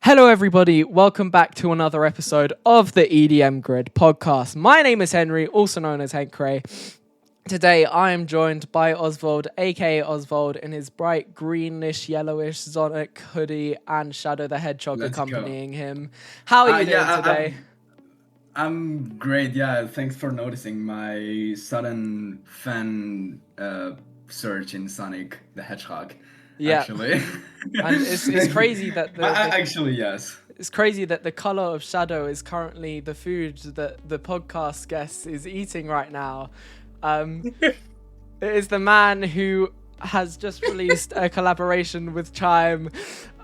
Hello, everybody. Welcome back to another episode of the EDM Grid podcast. My name is Henry, also known as Hank Cray. Today, I am joined by Oswald, aka Oswald, in his bright greenish, yellowish Sonic hoodie and Shadow the Hedgehog accompanying him. How are you doing today? I'm great. Yeah, thanks for noticing my sudden fan search in Sonic the Hedgehog. Yeah, actually, and it's crazy that actually yes. It's crazy that the color of Shadow is currently the food that the podcast guest is eating right now. It is the man who has just released a collaboration with Chime.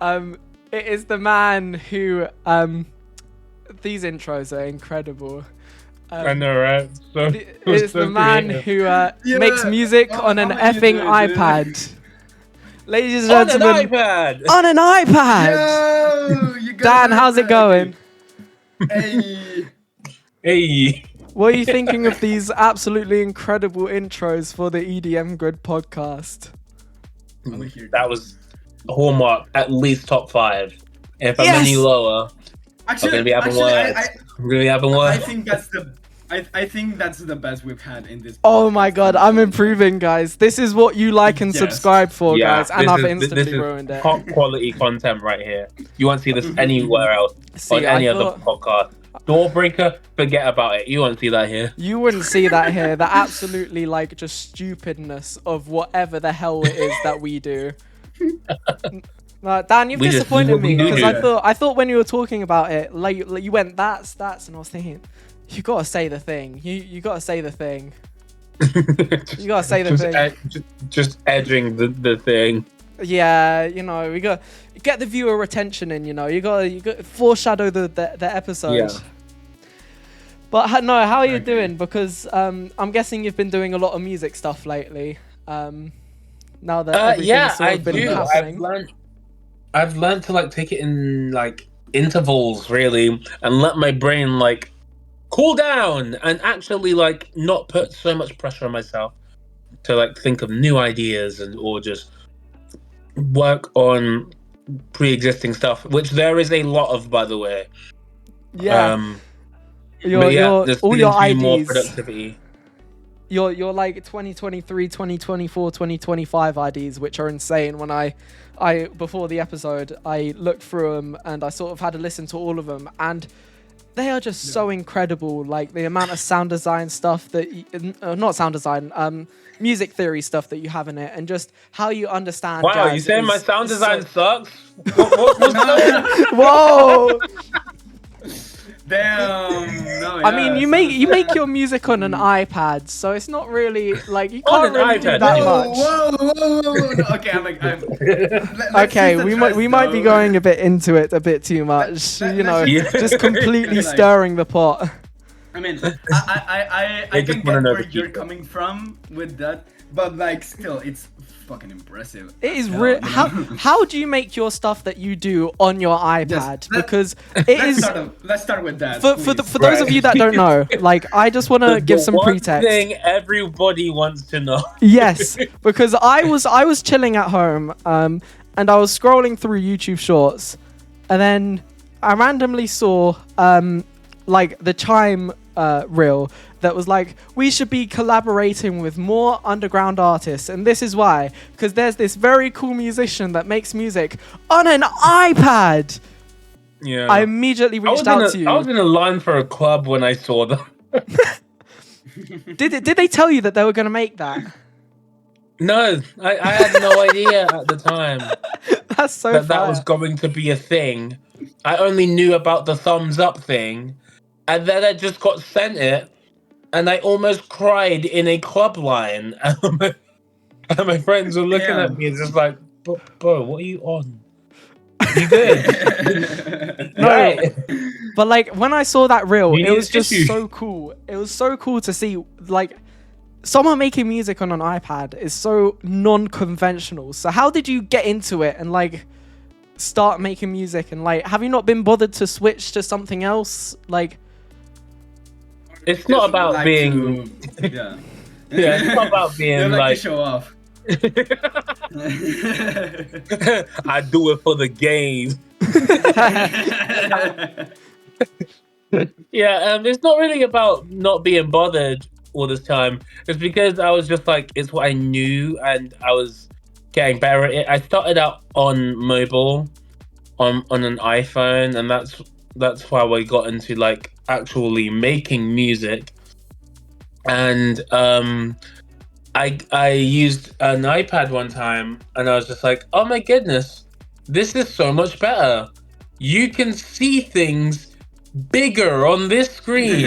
It is the man who these intros are incredible. I know, right? It's the man who makes music on an effing iPad. Ladies and gentlemen, on an iPad. Yo, Dan, how's it going? Hey. What are you thinking of these absolutely incredible intros for the EDM Grid podcast? That was hallmark, at least top 5. If I'm any lower, I'm gonna be having worse. I think that's the best we've had in this. Oh my god, I'm improving, guys. This is what you like and subscribe for, guys, and I've instantly ruined it. Top quality content right here. You won't see this anywhere else on any other podcast. Doorbreaker, forget about it. You won't see that here. You wouldn't see that here. The absolutely just stupidness of whatever the hell it is that we do. Dan, you've disappointed me because I thought when you were talking about it, you went that's, and I was thinking, you gotta say the thing. You gotta say the thing. You gotta say the thing. Just edging the thing. Yeah, we gotta get the viewer retention in. You gotta foreshadow the episode. Yeah. But no, how are you doing? Because I'm guessing you've been doing a lot of music stuff lately. Now that everything's been happening. I've learned to take it in intervals really, and let my brain cool down and actually not put so much pressure on myself to think of new ideas or just work on pre-existing stuff, which there is a lot of, by the way. Yeah. All your IDs. More productivity. Your 2023, 2024, 2025 IDs, which are insane. When I before the episode, I looked through them and I sort of had to listen to all of them, and they are just so incredible. The amount of sound design stuff not sound design, music theory stuff that you have in it, and just how you understand. Wow, you saying my sound design sucks? What's Whoa! Damn. No, I mean, you make your music on an iPad, so it's not really you can't really do that much. Whoa. No, okay, we might be going a bit into it a bit too much. Just completely stirring the pot. I mean, I can get where you're coming from with that, but still, it's fucking impressive. It is real. How do you make your stuff that you do on your iPad? Because let's start with that. For those of you that don't know, I just want to give some pretext. Thing everybody wants to know. Yes, because I was chilling at home, and I was scrolling through YouTube Shorts, and then I randomly saw the Chime reel that was we should be collaborating with more underground artists, and this is why, because there's this very cool musician that makes music on an iPad. Yeah, I immediately reached out to you. I was in a line for a club when I saw them. Did they tell you that they were going to make that? No, I had no idea at the time. That's so that was going to be a thing. I only knew about the thumbs up thing, and then I just got sent it, and I almost cried in a club line. And my friends were looking at me and just bro, what are you on? You good? No, right. But when I saw that reel, it was just so cool. It was so cool to see someone making music on an iPad is so non-conventional. So how did you get into it and start making music, and have you not been bothered to switch to something else? It's not about being yeah, it's not about being to show off. I do it for the game. Yeah, it's not really about not being bothered all this time. It's because I was just like, it's what I knew, and I was getting better at it. I started out on mobile, on an iPhone, and that's why I got into like actually making music. And I used an iPad one time, and I was just like, oh my goodness, this is so much better. You can see things bigger on this screen.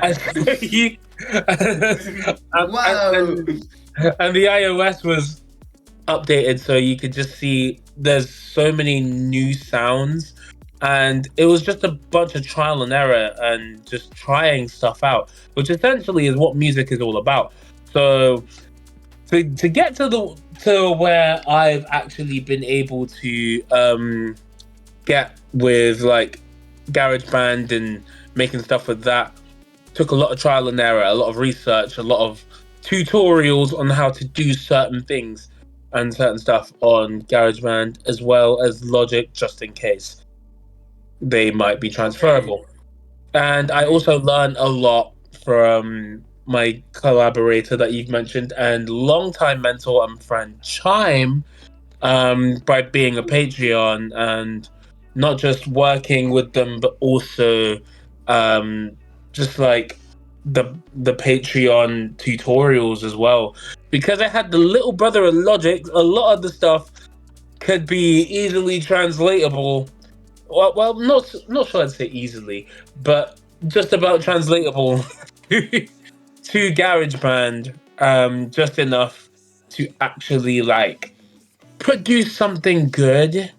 And, you, Wow. and the iOS was updated, so you could just see there's so many new sounds, and it was just a bunch of trial and error and just trying stuff out, which essentially is what music is all about. So to get to where I've actually been able to get with like GarageBand and making stuff with that took a lot of trial and error, a lot of research, a lot of tutorials on how to do certain things and certain stuff on GarageBand, as well as Logic, just in case they might be transferable. And I also learned a lot from my collaborator that you've mentioned and longtime mentor and friend Chime, by being a Patreon and not just working with them, but also just like the Patreon tutorials as well. Because I had the little brother of Logic, a lot of the stuff could be easily translatable. Well, not sure I'd say easily, but just about translatable to GarageBand, just enough to actually like produce something good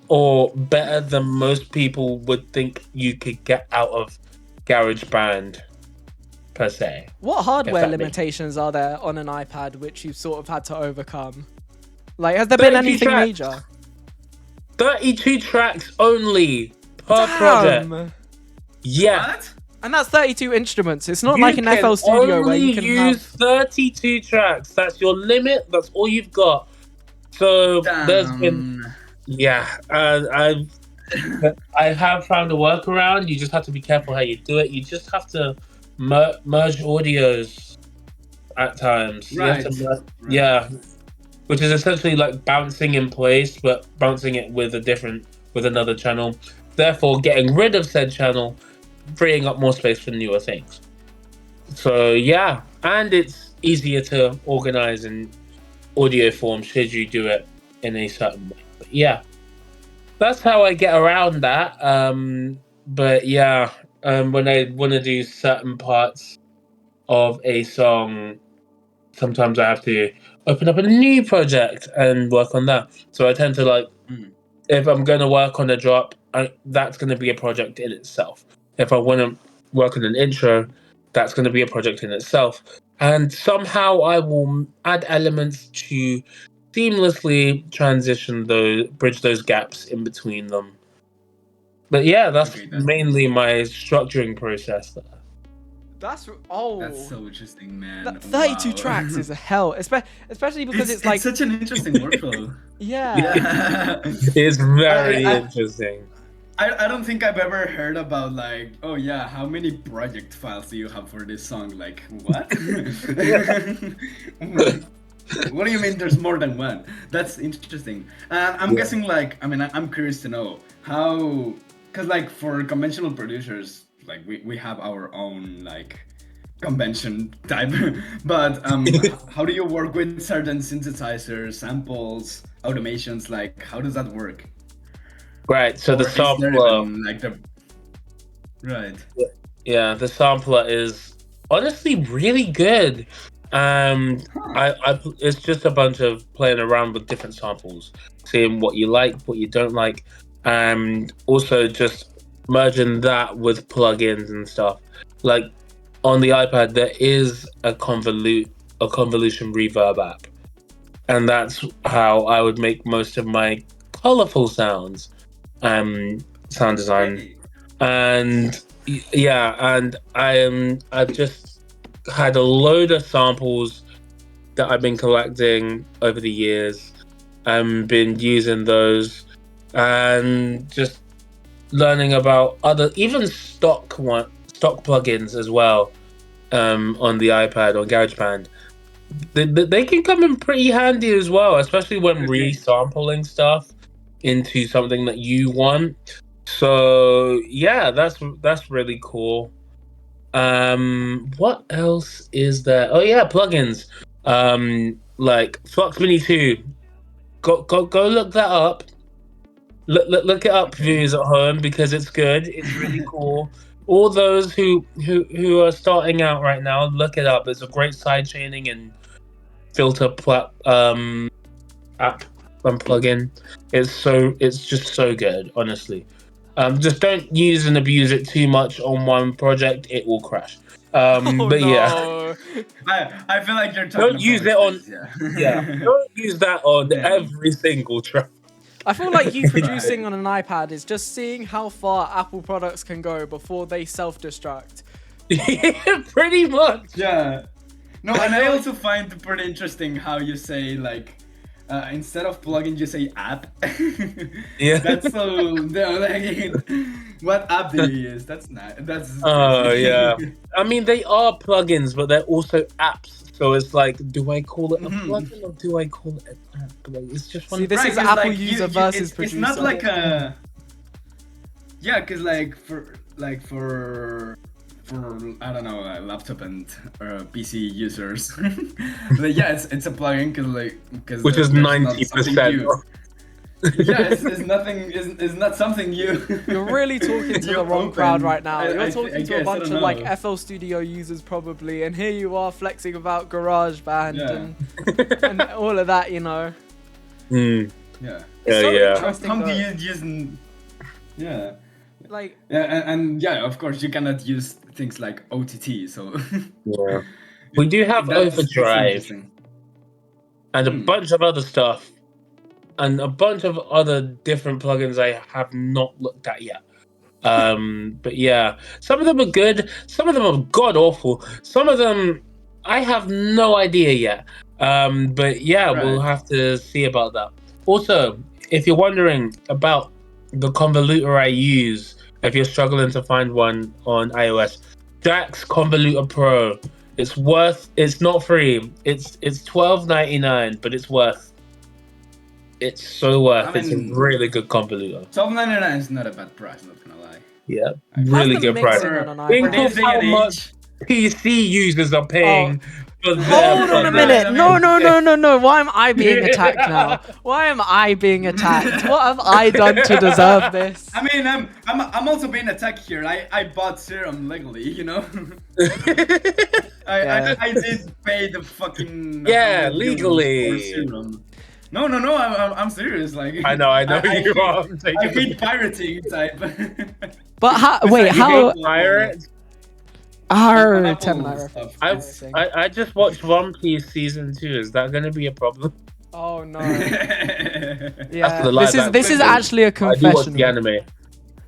or better than most people would think you could get out of GarageBand per se. What hardware that makes- limitations are there on an iPad which you've sort of had to overcome? Like, has there been 32 anything tracks. major? 32 tracks only per project. Damn! Yeah. What? And that's 32 instruments. It's not You like an can FL Studio where you only can use have... 32 tracks. That's your limit. That's all you've got. So there's been, Damn. yeah, I have found a workaround. You just have to be careful how you do it. You just have to merge audios at times. You have to Right. yeah, which is essentially like bouncing in place, but bouncing it with another channel. Therefore, getting rid of said channel, freeing up more space for newer things. So yeah, and it's easier to organize in audio form should you do it in a certain way. But yeah, that's how I get around that. But yeah, when I want to do certain parts of a song, sometimes I have to open up a new project and work on that. So I tend to like, if I'm going to work on a drop, that's going to be a project in itself. If I want to work on an intro, that's going to be a project in itself. And somehow I will add elements to seamlessly bridge those gaps in between them. But yeah, that's Okay, mainly my structuring process there. That's so interesting, man. That 32 Wow. tracks is a hell, especially because it's like such an interesting workflow. yeah. Yeah. It's very I- interesting. I don't think I've ever heard about like, oh yeah, how many project files do you have for this song? Like, what? What do you mean there's more than one? That's interesting. I'm guessing like, I mean, I'm curious to know how, because like for conventional producers, like we have our own like convention type, but how do you work with certain synthesizers, samples, automations? Like, how does that work? Right, so the Or is there sampler, even, like the right. yeah, the sampler is honestly really good. It's just a bunch of playing around with different samples, seeing what you like, what you don't like, and also just merging that with plugins and stuff. Like on the iPad, there is a convolution reverb app, and that's how I would make most of my colorful sounds, sound design, and I've just had a load of samples that I've been collecting over the years and been using those and just learning about even stock plugins as well on the iPad or GarageBand. They can come in pretty handy as well, especially when resampling stuff into something that you want. So yeah, that's really cool. What else is there? Oh yeah, plugins. Like Flux Mini 2. Go look that up. Look it up, viewers at home, because it's good. It's really cool. All those who are starting out right now, look it up. It's a great sidechaining and filter app and plugin. It's just so good, honestly. Just don't use and abuse it too much on one project; it will crash. Yeah, I feel like you're talking. Don't use it on. Don't use that on every single track. I feel like you producing on an iPad is just seeing how far Apple products can go before they self-destruct. Yeah, pretty much. Yeah. No, and I also find it pretty interesting how you say like instead of plugin you say app. Yeah. That's so like what app do you use? That's not that's yeah. I mean they are plugins, but they're also apps. So it's like, do I call it a plugin or do I call it an app? Like, it's just one. See, this is Apple user versus producer. It's not like a because like for I don't know, laptop and PC users. But yeah, it's a plugin because which is 90%. Yeah, it's nothing. It's not something you. You're really talking to the wrong crowd right now. You're talking to a bunch of like know. FL Studio users probably, and here you are flexing about GarageBand and all of that, you know. Mm. Yeah. Interesting, How do you use? Yeah. Like. Yeah, and yeah, of course you cannot use things like OTT. So. Yeah. We do have Overdrive and a bunch of other stuff. And a bunch of other different plugins I have not looked at yet. But yeah, some of them are good. Some of them are god awful. Some of them I have no idea yet. But yeah, we'll have to see about that. Also, if you're wondering about the convoluter I use, if you're struggling to find one on iOS, DAX Convoluter Pro. It's not free. It's $12.99, but it's worth. It's so worth. It's a really good convoluter. $12.99 is not a bad price. Not gonna lie. Yeah, really good price. Think of how much PC users are paying. For Hold on a minute. No. Why am I being attacked now? Why am I being attacked? What have I done to deserve this? I mean, I'm also being attacked here. I bought serum legally, you know. I did pay the fucking legally. Serum. No, I'm serious. Like I know you are. I hate pirating type. But how? Pirate? I just watched One Piece season 2. Is that going to be a problem? Oh no. Yeah. This is actually a confessional. I do watch the anime.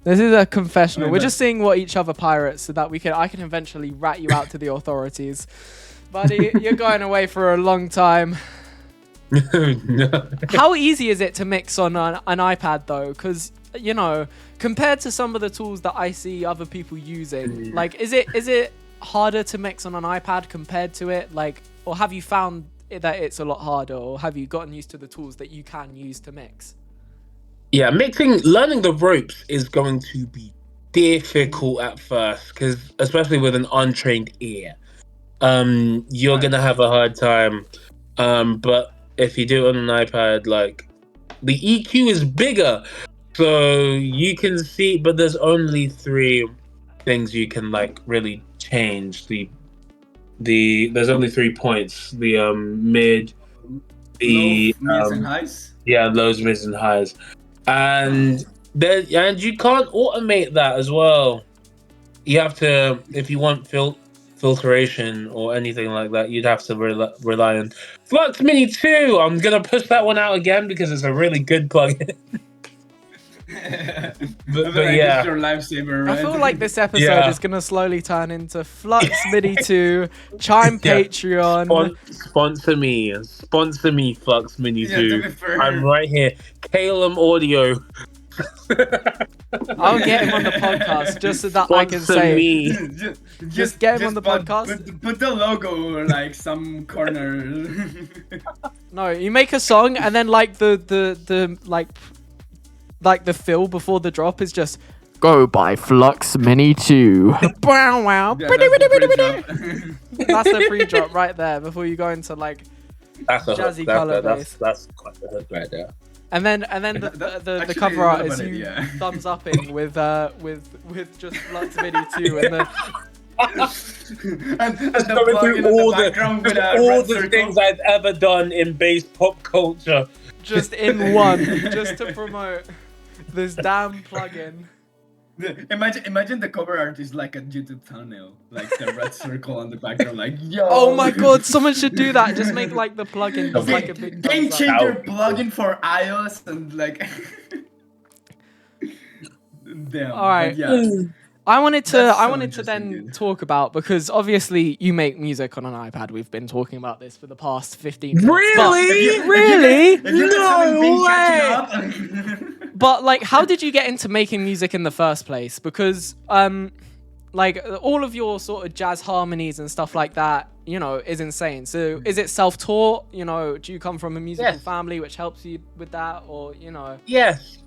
This is a confessional. We're just seeing what each other pirates so that I can eventually rat you out to the authorities. Buddy, you're going away for a long time. No. How easy is it to mix on an iPad though? Because you know, compared to some of the tools that I see other people using, like is it harder to mix on an iPad compared to it? Like, or have you found that it's a lot harder, or have you gotten used to the tools that you can use to mix? Yeah, learning the ropes is going to be difficult at first, because especially with an untrained ear, you're gonna have a hard time. But if you do it on an iPad, like the EQ is bigger, so you can see. But there's only 3 things you can like really change. There's only 3 points: the mid, the lows, mids, and highs. Yeah, lows, mids, and highs, and you can't automate that as well. You have to, if you want filtration or anything like that, you'd have to rely on Flux Mini 2. I'm gonna push that one out again because it's a really good plugin. but yeah, it's your lifesaver, right? I feel like this episode is gonna slowly turn into Flux Mini 2, Chime Patreon. Sponsor me, Flux Mini 2. I'm right here. Calum Audio. I'll get him on the podcast just so that I can Sponsor say. me. Just get him on the podcast. Put the logo like some corner. No, you make a song and then like the like the fill before the drop is just go by Flux Mini 2. Wow, wow. Yeah, That's the pre-drop right there before you go into like That's a jazzy hook. color bass. That's quite a hook right there. And then the Actually, cover art not is a bad you idea. thumbs upping with just Flux Mini 2 and the and Just the going plug in through all the background with a all red the circle. things I've ever done in bass pop culture. just in one just to promote this damn plugin. Imagine the cover art is like a YouTube thumbnail, like the red circle on the background, like yo. Oh my god, someone should do that. Just make like the plugin just like a big Game thumbs up. changer plugin for iOS and like. Damn. All right. but yeah. I wanted to That's so then interesting, dude. talk about, because obviously you make music on an iPad. We've been talking about this for the past 15 minutes. Really? Really? If you guys haven't been catching up. But like, how did you get into making music in the first place? Because like all of your sort of jazz harmonies and stuff like that, you know, is insane. So is it self-taught? You know, do you come from a musical Yes. family which helps you with that, or you know, Yes.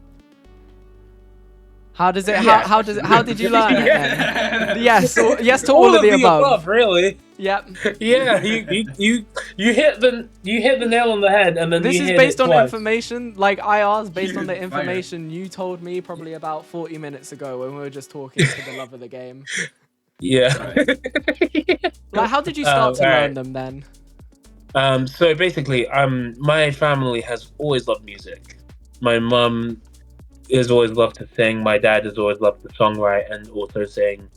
how does it? Yeah. How did you learn it? Then? Yes, yes to All all of the above. really. Yep. Yeah, you hit the nail on the head, and then This you is hit based it on twice. information, like I asked, based on the Fire. information you told me probably about 40 minutes ago when we were just talking for the love of the game. Yeah. Like, how did you start to alright. learn them then? So basically, my family has always loved music. My mum has always loved to sing. My dad has always loved to songwrite and also sing.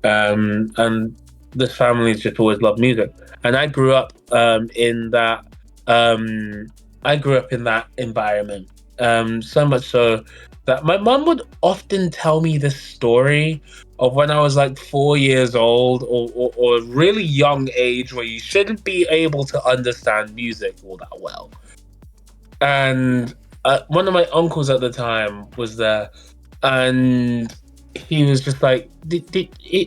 And this family's just always loved music. And I grew up in that. I grew up in that environment. So much so that my mum would often tell me this story of when I was like 4 years old or a really young age where you shouldn't be able to understand music all that well. And one of my uncles at the time was there, and he was just like,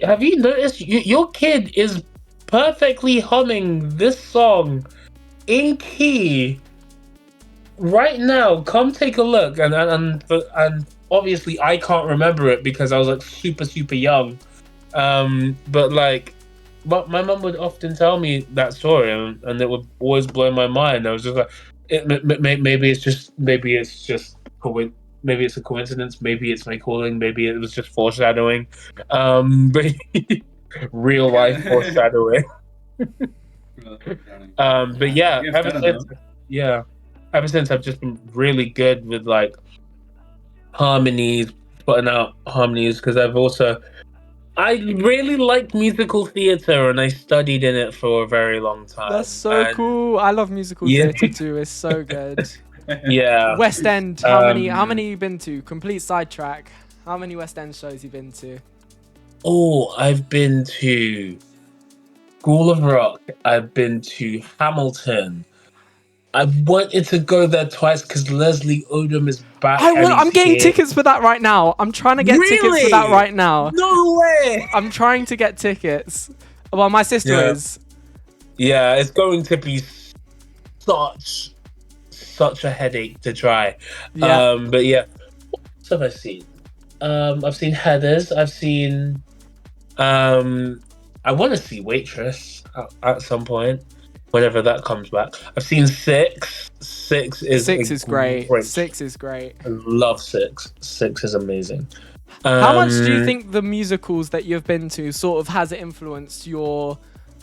have you noticed your kid is perfectly humming this song in key right now? Come take a look. And obviously I can't remember it because I was like super young. But like, but my mum would often tell me that story, and it would always blow my mind. I was just like, maybe it's a coincidence. Maybe it's my calling. Maybe it was just foreshadowing. But real life foreshadowing. But yeah, ever since I've just been really good with like harmonies, putting out harmonies, because I really like musical theatre, and I studied in it for a very long time. That's so cool. I love musical theatre too. It's so good. Yeah. West End. How many you been to? Complete sidetrack. How many West End shows you been to? Oh, I've been to School of Rock. I've been to Hamilton. I wanted to go there twice because Leslie Odom is back. I'm getting tickets for that right now. I'm trying to get tickets for that right now. No way! I'm trying to get tickets. Well, my sister is. Yeah, it's going to be such a headache to try. Yeah. But yeah, what have I seen? I've seen Heathers. I've seen. I want to see Waitress at some point, whenever that comes back. I've seen Six. Six is great. 6 is great. I love Six. Six is amazing. How much do you think the musicals that you've been to sort of has influenced your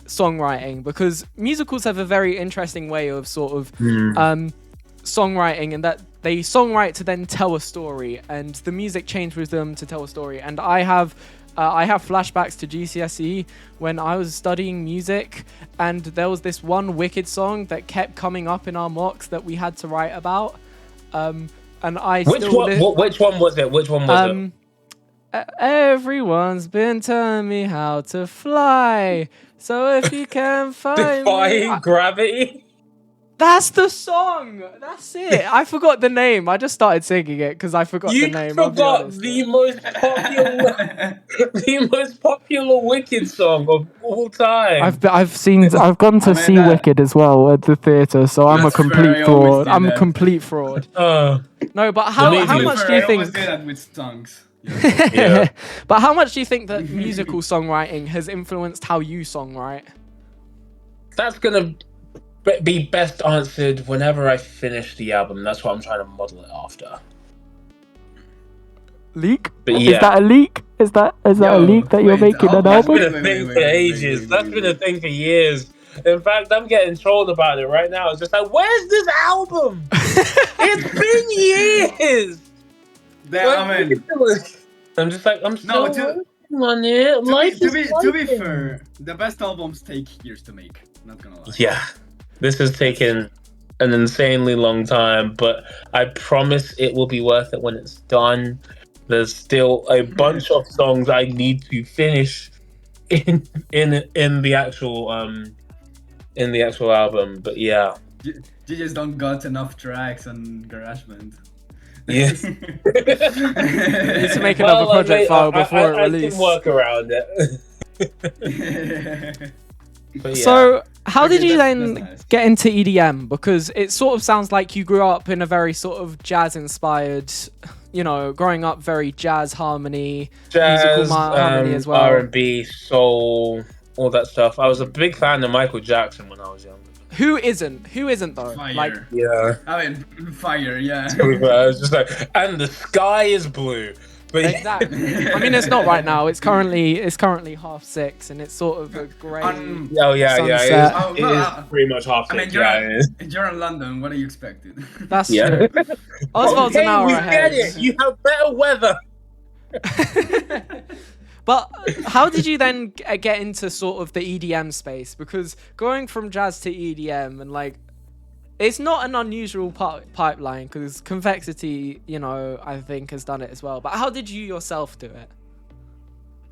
songwriting? Because musicals have a very interesting way of sort of songwriting, and that they songwrite to then tell a story, and the music changed with them to tell a story. And I have flashbacks to GCSE when I was studying music, and there was this one Wicked song that kept coming up in our mocks that we had to write about. And I which one was it? Which one was it? Everyone's been telling me how to fly, so if you can find Defying me, gravity. That's the song. That's it. I forgot the name. I just started singing it because I forgot the name. You forgot the most popular, the most popular Wicked song of all time. I've gone to see Wicked as well at the theater, so I'm a That's fair, complete I always fraud. do I'm a that. complete fraud. No, but how much do you I always think? do that with songs. Yeah. Yeah. But how much do you think that musical songwriting has influenced how you songwrite? That's gonna be best answered whenever I finish the album. That's what I'm trying to model it after. Leak? But Is yeah. that a leak? Is that a leak that you're making an That's album? been a thing for ages. That's been a thing for years. In fact, I'm getting trolled about it right now. It's just like, where's this album? It's been years. I mean, I'm just like, I'm still working on it. To be fair, the best albums take years to make. Not gonna lie. Yeah, this has taken an insanely long time, but I promise it will be worth it when it's done. There's still a bunch of songs I need to finish in the actual album. But yeah, You just don't got enough tracks on GarageBand. yes. You need to make another project file before it releases. I can work around it. But yeah. So, how did you that's then nice. get into EDM? Because it sort of sounds like you grew up in a very sort of jazz-inspired, growing up very jazz harmony, musical harmony as well. R&B, soul, all that stuff. I was a big fan of Michael Jackson when I was younger. Who isn't? Who isn't though? Fire. Like, Yeah. I mean, fire, yeah. I was just like, and the sky is blue. But exactly. I mean, it's not right now. It's currently 6:30, and it's sort of a grey. Oh yeah, sunset. it is pretty much half I mean, six. you're in London. What do you expected? That's Yeah. true. Oswald's an hour we ahead. get it. You have better weather. But how did you then get into sort of the EDM space? Because going from jazz to EDM and it's not an unusual pipeline because Convexity, I think has done it as well. But how did you yourself do it?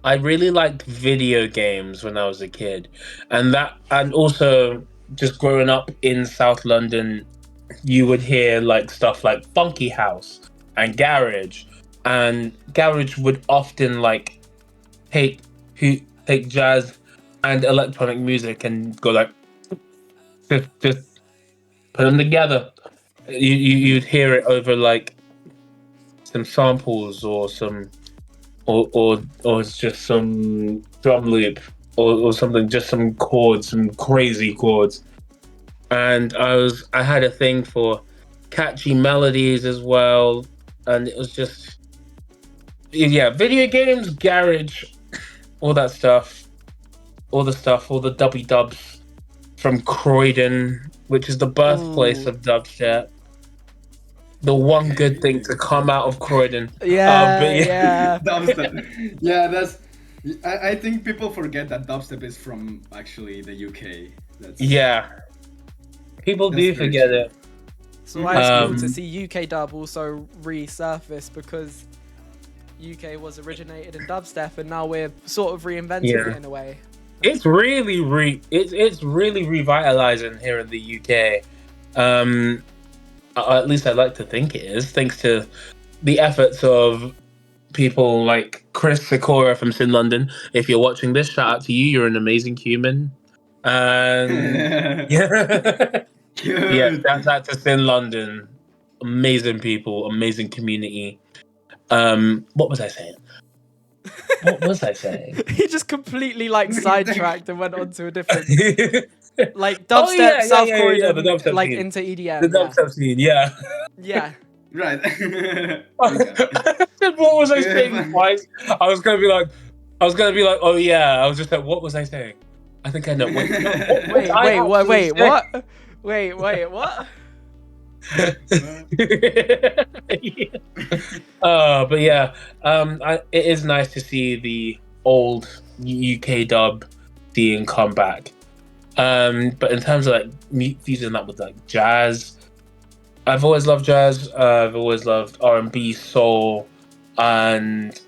I really liked video games when I was a kid, and also just growing up in South London, you would hear stuff like funky house and garage would often take jazz and electronic music and go just put them together. You'd hear it over some samples or some or it's just some drum loop or something, just some chords, some crazy chords. And I had a thing for catchy melodies as well, and it was just video games, garage, all that stuff, all the dubby dubs from Croydon, which is the birthplace of dubstep. The one good thing to come out of Croydon. Yeah. Dubstep. Yeah, that's. I think people forget that dubstep is from actually the UK. People do forget it. So it's cool to see UK dub also resurface because UK was originated in dubstep, and now we're sort of reinventing it in a way. It's really it's really revitalizing here in the UK. At least I like to think it is, thanks to the efforts of people like Chris Sikora from Sin London. If you're watching this, shout out to you. You're an amazing human. And that's out to Sin London. Amazing people, amazing community. What was I saying? He just completely sidetracked and went on to a different dubstep, South Croydon, the dubstep scene. into EDM. The dubstep scene, yeah. Yeah. Right. What was I saying twice? I was gonna be like, oh yeah. I was just like, what was I saying? I think I know. Wait, what? Wait, what? But yeah, it is nice to see the old UK dub scene come back. But in terms of fusing that with jazz, I've always loved jazz. I've always loved R&B, soul, and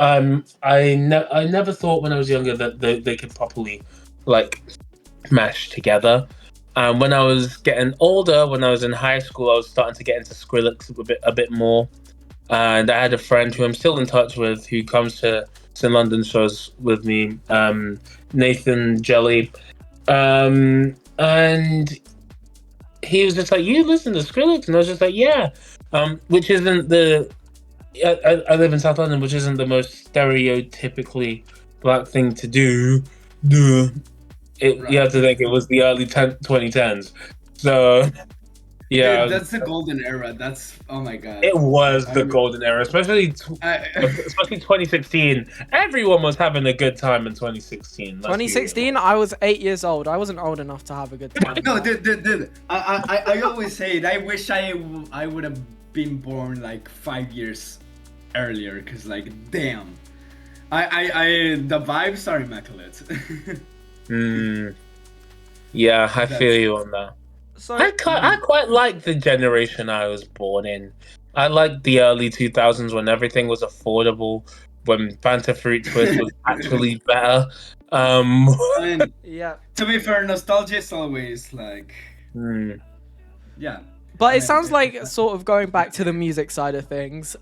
I never thought when I was younger that they could properly mash together. And when I was getting older, when I was in high school, I was starting to get into Skrillex a bit more. And I had a friend who I'm still in touch with, who comes to London shows with me, Nathan Jelly. And he was just like, "You listen to Skrillex?" And I was just like, "Yeah," which isn't the. I live in South London, which isn't the most stereotypically black thing to do. Duh. You have to think it was the early 2010s. So, yeah. Dude, that's the golden era. That's, oh my god. It was the golden era, especially 2016. Everyone was having a good time in 2016. 2016, I was 8 years old. I wasn't old enough to have a good time. No, dude. I always say it. I wish I would have been born like 5 years earlier, because like, damn. The vibes are immaculate. Yeah, I feel you on that. So I quite like the generation I was born in. I liked the early 2000s when everything was affordable, when Fanta Fruit Twist was actually better. yeah. To be fair, nostalgia is always like, yeah. But it sounds like, sort of going back to the music side of things,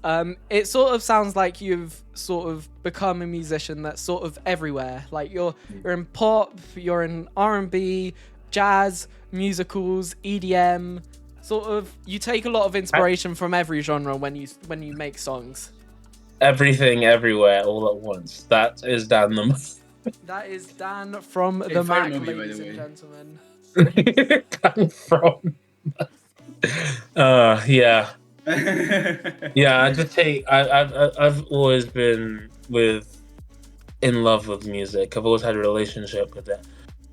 it sort of sounds like you've sort of become a musician that's sort of everywhere. Like you're in pop, you're in R&B, jazz, musicals, EDM. Sort of, you take a lot of inspiration from every genre when you make songs. Everything, everywhere, all at once. That is DanTheMak. That is Dan from the Mac, ladies and gentlemen. Dan from. Yeah. Yeah, I've always been in love with music. I've always had a relationship with it.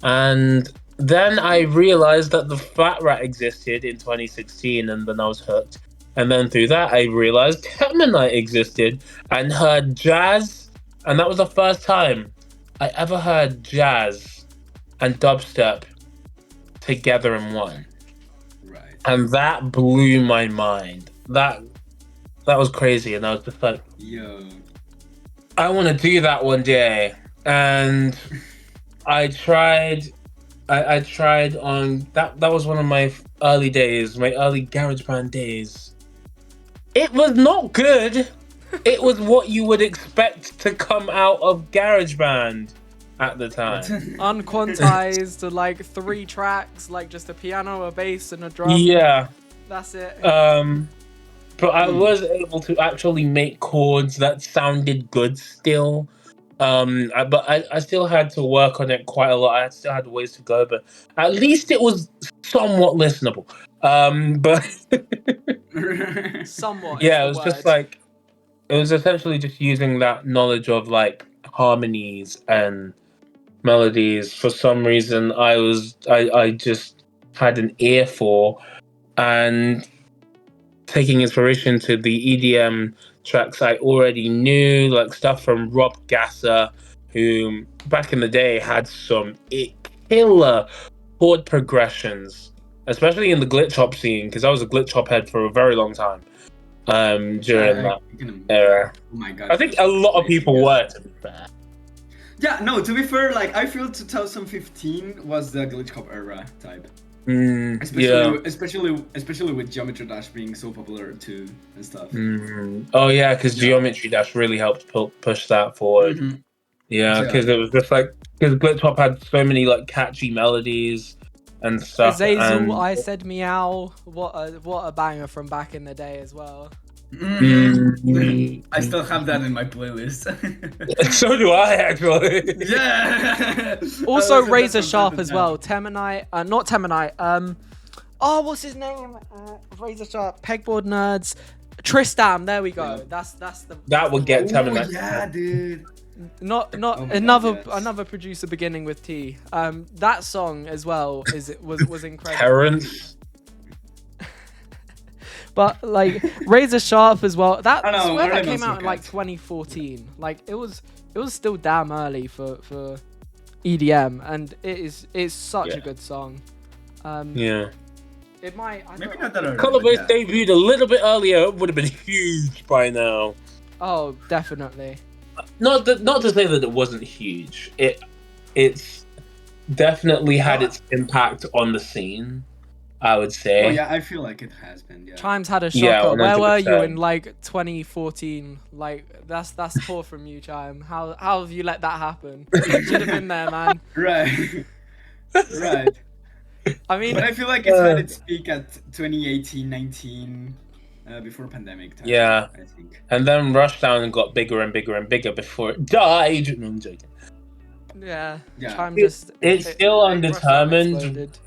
And then I realized that the Fat Rat existed in 2016, and then I was hooked. And then through that, I realized Temanite existed and heard jazz. And that was the first time I ever heard jazz and dubstep together in one. And that blew my mind. That was crazy, and I was just like, "Yo, I want to do that one day." And I tried. I tried on that. That was one of my early days, my early GarageBand days. It was not good. It was what you would expect to come out of GarageBand at the time. Unquantized, like 3 tracks, like just a piano, a bass, and a drum. Yeah. That's it. But I was able to actually make chords that sounded good still. But I still had to work on it quite a lot. I still had ways to go, but at least it was somewhat listenable. But somewhat. Yeah, it was just like, it was essentially just using that knowledge of like harmonies and melodies. For some reason, I just had an ear for, and taking inspiration to the EDM tracks I already knew, like stuff from Rob Gasser, who back in the day had some killer chord progressions, especially in the glitch hop scene, because I was a glitch hop head for a very long time during that era. Oh my god! I think a lot of people were, to be fair. Yeah, no, to be fair, like I feel 2015 was the glitch hop era type. Especially with Geometry Dash being so popular too and stuff. Oh yeah, because Geometry Dash really helped push that forward. Yeah, because it was just like, because Glitch Hop had so many like catchy melodies and stuff. Azazel, I Said Meow, what a banger from back in the day as well. I still have that in my playlist. So do I, actually. Yeah. Also, Razor Sharp as well. Temanite, not Temanite. What's his name? Razor Sharp, Pegboard Nerds, Tristam. There we go. That's the. That would get Temanite. Yeah, dude. Not another producer beginning with T. That song as well was incredible. Terrence. But like Razor Sharp as well. That came out in like 2014. Like it was still damn early for EDM, and it's such a good song. Yeah. It might. Maybe not that early. Colorways debuted a little bit earlier. It would have been huge by now. Oh, definitely. Not to say that it wasn't huge. It's definitely had its impact on the scene, I would say. Oh yeah, I feel like it has been. Yeah. Chimes had a Yeah, shocker. Where were you 100%. in like 2014? Like that's poor from you, Chime. How have you let that happen? Should have been there, man. Right. Right. I mean, But I feel like it's had its peak at 2018, 19, before pandemic time. Yeah. I think. And then Rushdown got bigger and bigger and bigger before it died. No, I'm joking. yeah. Yeah. Chime just It's still Rushdown undetermined. exploded.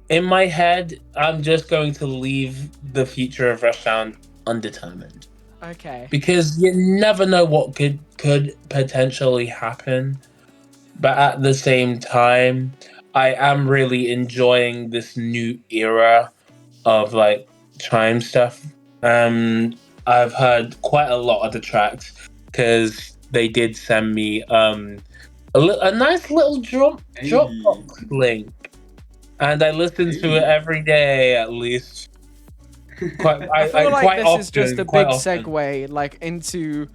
In my head, I'm just going to leave the future of Rushdown undetermined. Okay. Because you never know what could potentially happen. But at the same time, I am really enjoying this new era of like Chime stuff. I've heard quite a lot of the tracks because they did send me a nice little Dropbox link, and I listen to it every day at least. I feel like this is just a big often. segue, like into,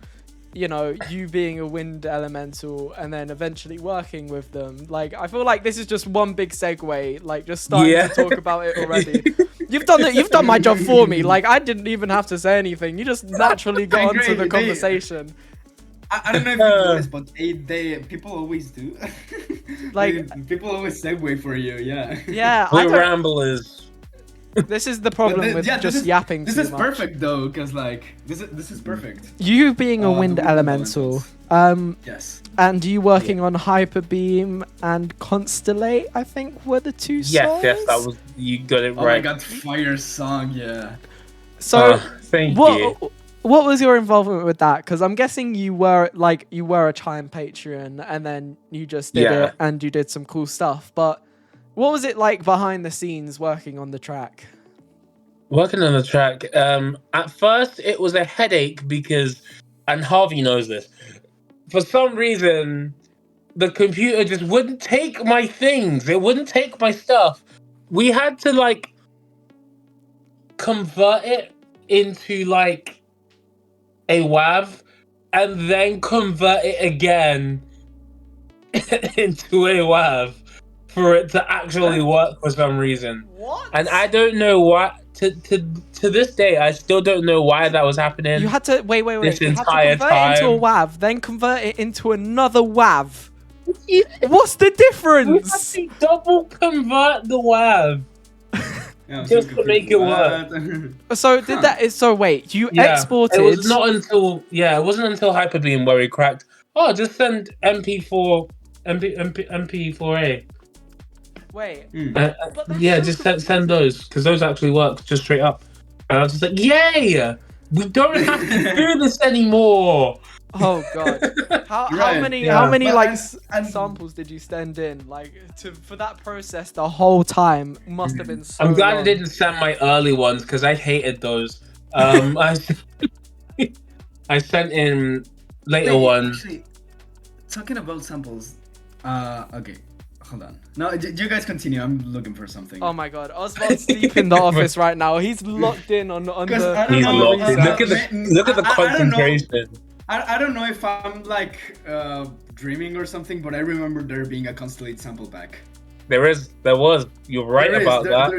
you know, you being a wind elemental and then eventually working with them. Like, I feel like this is just one big segue, like just starting Yeah. to talk about it already. You've done my job for me. Like, I didn't even have to say anything. You just naturally got onto the conversation. I don't know if you noticed, but people always do. Like, people always segue for you. Yeah. Yeah, We're ramblers. This is the problem with just yapping This too is much. perfect though, because like this is perfect. You being a wind the wind elemental, Yes. and you working on Hyper Beam and Constellate, I think were the two songs. Yes, that was, you got it Oh right. my god, fire song, yeah. So thank you. what was your involvement with that? Because I'm guessing you were a Chime Patreon, and then you just did it, and you did some cool stuff. But what was it like behind the scenes working on the track? Working on the track, at first it was a headache because, and Harvey knows this, for some reason, the computer just wouldn't take my things. It wouldn't take my stuff. We had to like convert it into like a WAV and then convert it again into a WAV for it to actually work for some reason. What? And I don't know why. To this day, I still don't know why that was happening. You had to wait. This You had to entire convert it into a time. WAV, then convert it into another WAV. Yeah. What's the We had difference? to double convert the WAV. Yeah, Just to make it work. So did that? So wait, you exported. It was not until it wasn't until Hyperbeam where we cracked. Oh, just send MP4A. Wait. Just send those because those actually work just straight up. And I was just like, yay! We don't have to do this anymore. Oh god. How many samples did you send in? Like for that process, the whole time must have been so. I'm glad long. I didn't send my early ones because I hated those. I sent in later ones. Actually, talking about samples, okay, hold on. No, you guys continue. I'm looking for something. Oh my god, Oswald's deep in the office right now. He's locked in on the. He's locked in. Look at the concentration. I don't know if I'm like dreaming or something, but I remember there being a Constellate sample pack. There was. You're right about that.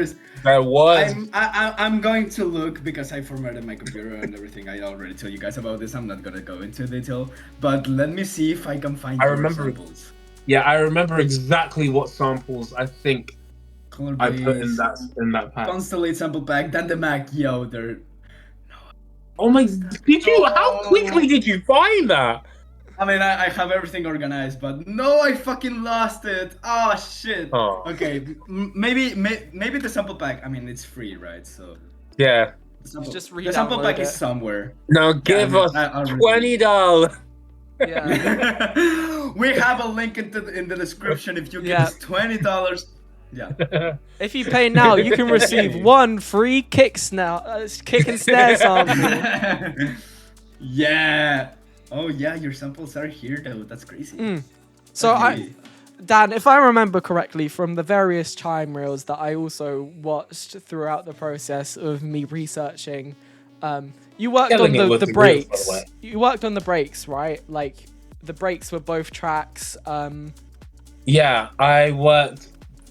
There was. I'm going to look because I formatted my computer and everything. I already told you guys about this. I'm not gonna go into detail, but let me see if I can find. I remember samples. Yeah, I remember exactly what samples I think I put in that pack. Constellate sample pack. DanTheMak, yo, they're. Oh my! Did you? How quickly did you find that? I mean, I have everything organized, but no, I fucking lost it. Oh shit. Oh. Okay, maybe the sample pack. I mean, it's free, right? So. Yeah. The sample pack is somewhere. Now give us $20. Yeah. We have a link in the description if you give us $20. Yeah. If you pay now, you can receive one free kick and snare sample. Yeah. Oh yeah, your samples are here though. That's crazy. So Dan, if I remember correctly from the various Chime reels that I also watched throughout the process of me researching, you worked on the breaks. Reels, by the way. You worked on the breaks, right? Like the breaks were both tracks. Yeah, I worked.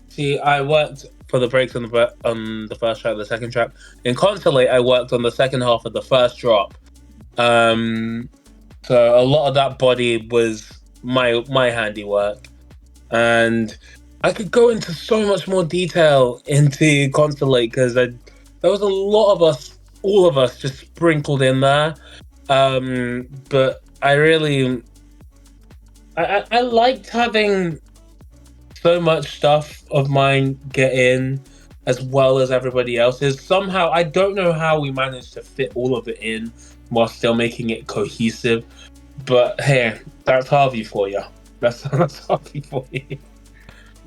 See, I worked for the breaks on the first track, the second track. In Consolate, I worked on the second half of the first drop. Um, so a lot of that body was my handiwork, and I could go into so much more detail into Constellate because there was a lot of us, all of us, just sprinkled in there. But I really, I liked having so much stuff of mine get in as well as everybody else's. Somehow, I don't know how we managed to fit all of it in while still making it cohesive. But hey, that's Harvey for you. That's Harvey for you.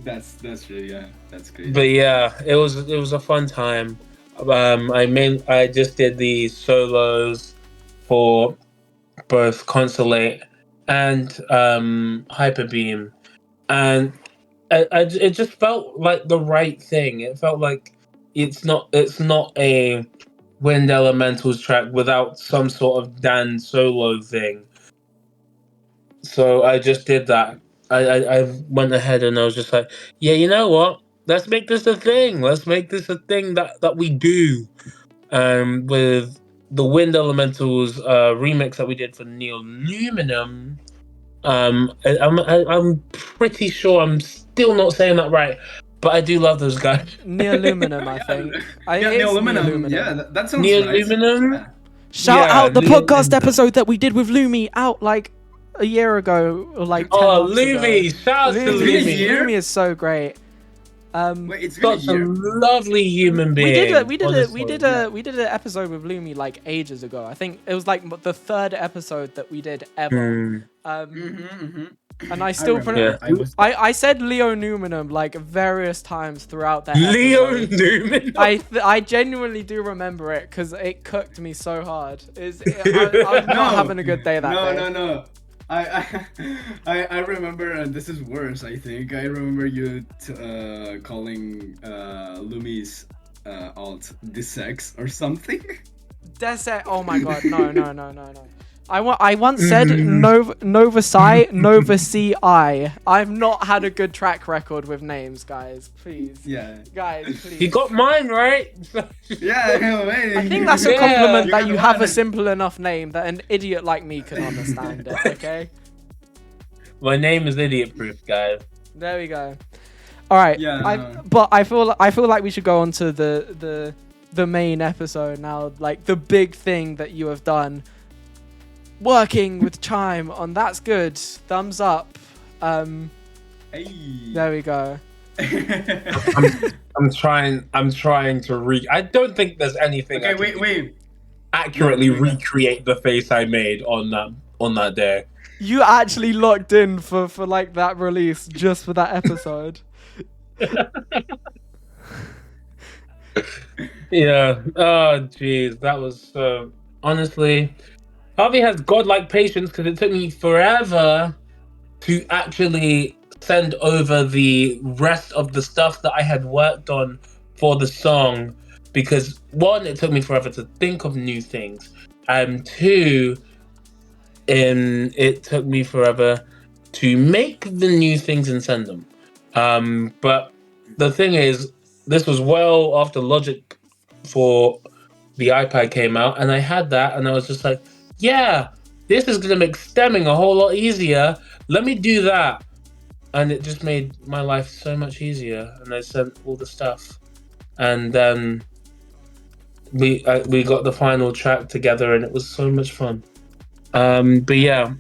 That's really, yeah, that's But crazy. yeah, it was a fun time. I just did the solos for both Consolate and Hyperbeam, and it just felt like the right thing. It felt like it's not a Wind Elementals track without some sort of Dan solo thing. So I just did that. I went ahead and I was just like, yeah, you know what? Let's make this a thing. Let's make this a thing that we do. With the Wind Elementals remix that we did for Neoluminum. I'm pretty sure I'm still not saying that right, but I do love those guys. Neoluminum, I Yeah, think. yeah, the It's aluminum. Yeah, Neoluminum. that sounds right. Neoluminum. Yeah. Shout Yeah, out the podcast Neoluminum. episode that we did with Lumi out like a year ago or like 10 Oh, months ago. Lumi! Shout out to It's been a Lumi, Lumi. year. Lumi is so great. Wait, it's been a Such a year. lovely human We did being. Honestly. an episode with Lumi like ages ago. I think it was like the third episode that we did ever. Mm, And I I still remember. yeah. I said Leo Numenum like various times throughout that Leo episode. Newman. I genuinely do remember it because it cooked me so hard. I was not having a good day that day. No. I remember, and this is worse. I think I remember you calling Lumi's alt Dissex or something. Desert. Oh my god. No. I once said Nova Psi, Nova Ci. I've not had a good track record with names, guys. Please. Yeah. Guys, please. You got mine right. Yeah. No, wait. I think that's a Yeah, compliment that got you have a one. simple enough name that an idiot like me can understand it, okay? My name is Idiot Proof, guys. There we go. All right. Yeah. But I feel like we should go on to the main episode now, like the big thing that you have done. Working with Chime on That's Good. Thumbs up. Hey. There we go. I'm trying to I don't think there's anything. Okay. Wait. Accurately recreate the face I made on that day. You actually locked in for like that release just for that episode. Yeah. Oh, jeez, that was honestly. Harvey has godlike patience because it took me forever to actually send over the rest of the stuff that I had worked on for the song. Because one, it took me forever to think of new things, and two, it took me forever to make the new things and send them. But the thing is, this was well after Logic for the iPad came out, and I had that, and I was just like, yeah, this is gonna make stemming a whole lot easier. Let me do that, and it just made my life so much easier. And I sent all the stuff, and then we got the final track together, and it was so much fun. But yeah,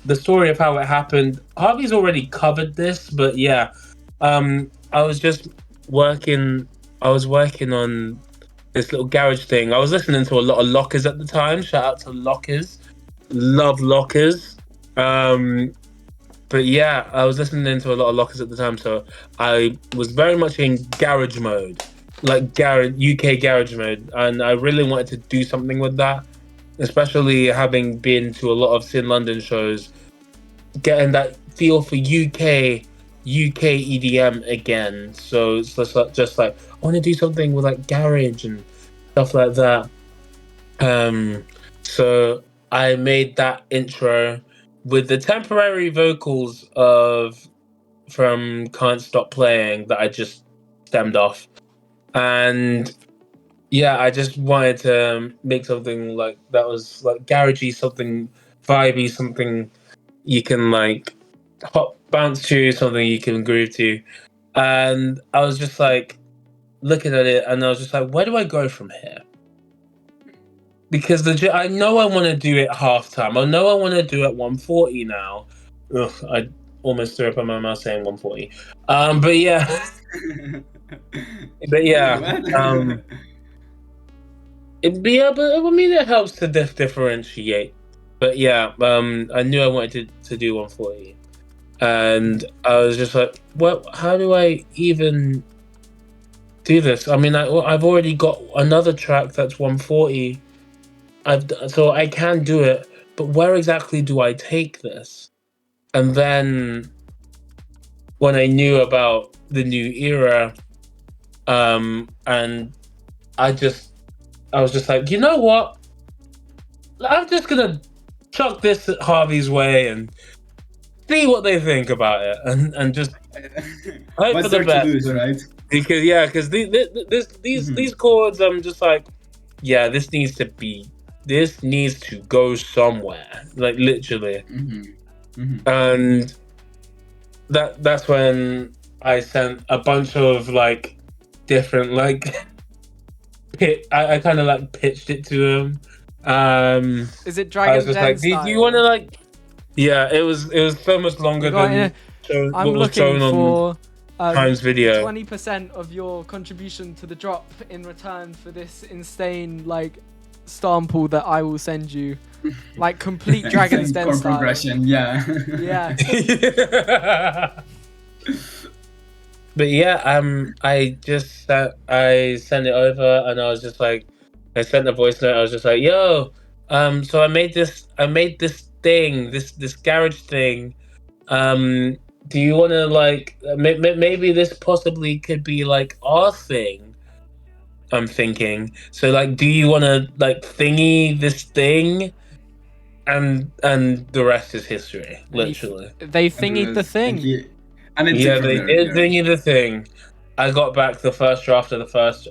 the story of how it happened. Harvey's already covered this, but yeah, I was working on this little garage thing. I was listening to a lot of Lockers at the time. Shout out to Lockers. Love Lockers. But yeah, I was listening to a lot of Lockers at the time, so I was very much in garage mode, like UK garage mode, and I really wanted to do something with that, especially having been to a lot of Sin London shows, getting that feel for UK EDM again. So it's just like I want to do something with like garage and stuff like that. So I made that intro with the temporary vocals of from Can't Stop Playing that I just stemmed off, and yeah, I just wanted to make something like that was like garagey, something vibey, something you can like hop bounce to, something you can groove to, and I was just like looking at it, and I was just like, where do I go from here? Because I know I want to do it halftime. I know I want to do it 140 now. Ugh, I almost threw up in my mouth saying 140. But yeah, but Wait, yeah, what? but I mean it helps to differentiate. But yeah, I knew I wanted to do 140, and I was just like, what? How do I even do this? I mean, I've already got another track that's 140. So I can do it, but where exactly do I take this? And then when I knew about the new era, and I was just like, you know what? I'm just gonna chuck this at Harvey's way and see what they think about it, and just hope for What's the there to best. lose, right? Because these chords, I'm just like, yeah, this needs to go somewhere, like literally. And that's when I sent a bunch of like different like I kind of like pitched it to him. Is it I was Dragon just Den like, do style? you want to like? Yeah, it was so much longer You got than I'm what was looking shown on for Chime's video. 20% of your contribution to the drop in return for this insane like sample that I will send you, like complete Dragon's Den Chord style. progression, yeah. Yeah. But yeah, I sent it over, and I was just like, I sent a voice note. I was just like, yo, so I made this thing, this garage thing. Do you want to like maybe this possibly could be like our thing? I'm thinking. So like, do you want to like thingy this thing? And the rest is history, literally. They thingied the thing. And it Yeah, took from they there, did yeah. thingy the thing. I got back the first draft of the first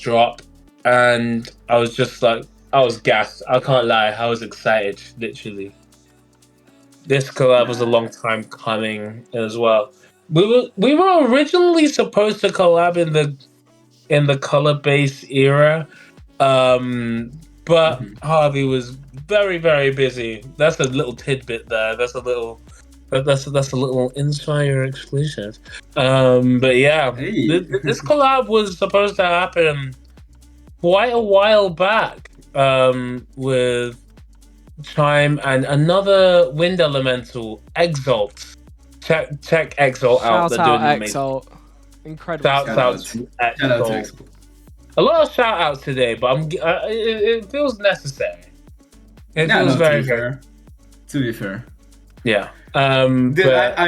drop, and I was just like, I was gassed. I can't lie, I was excited, literally. This collab was a long time coming as well. We were originally supposed to collab in the color base era, but Harvey was very, very busy. That's a little tidbit there. That's a little insider exclusive. But yeah, Hey. this collab was supposed to happen quite a while back. With Chime and another wind elemental, Exalt. Check Exalt out. Shout They're out doing amazing. Exalt. Incredible. Shout out to Exalt. A lot of shout outs today, but it feels necessary. It feels very fair. To be fair. Yeah. Dude, but,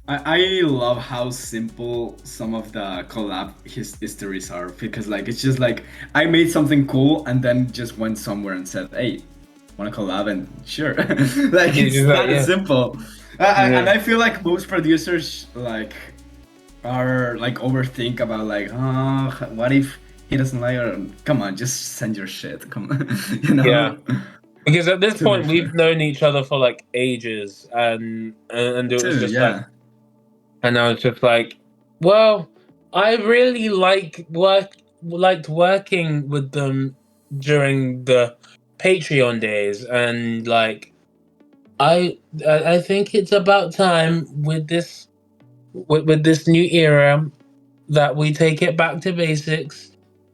I love how simple some of the collab histories are, because like it's just like I made something cool and then just went somewhere and said, hey, wanna collab? And sure. Like it's that simple. And I feel like most producers like are like overthink about like, oh, what if he doesn't like her? Come on, just send your shit. Come on. You know? Yeah. Because at this point we've known each other for like ages, and it was just like, and I was just like, well, I really liked working with them during the Patreon days, and like I think it's about time with this new era that we take it back to basics,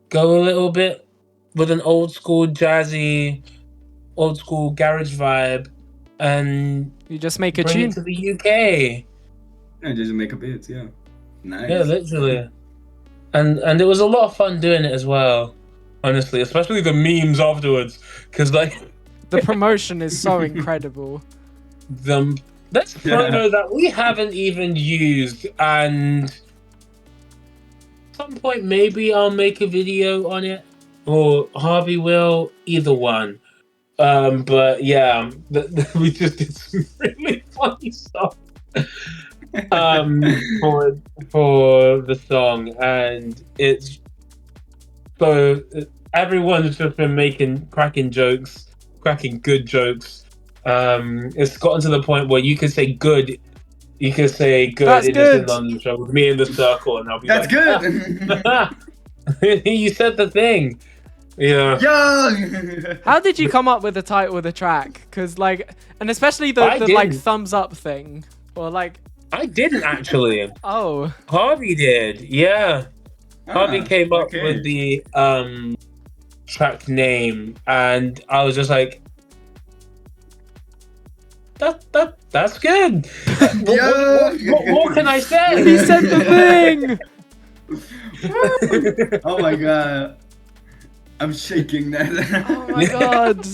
go a little bit with an old school jazzy, old school garage vibe, and you just make a bring tune it to the UK. Yeah, just make a beat, yeah. Nice. Yeah, literally. And it was a lot of fun doing it as well, honestly, especially the memes afterwards, because like the promotion is so incredible. That's promo that we haven't even used, and at some point maybe I'll make a video on it, or Harvey will, either one. But yeah, we just did some really funny stuff for the song, and it's so everyone's just been cracking good jokes. It's gotten to the point where you can say good. You can say good That's in this in good. London show with me in the circle, and I'll be That's like, good. you said the thing. Yeah. Yeah. How did you come up with the title of the track? Because and especially the I didn't. thumbs up thing, or I didn't actually. oh, Harvey did. Yeah. Harvey came up okay. with the track name, and I was just like, that's good. What can I say? he said the thing. Oh my god. I'm shaking that. Oh my god.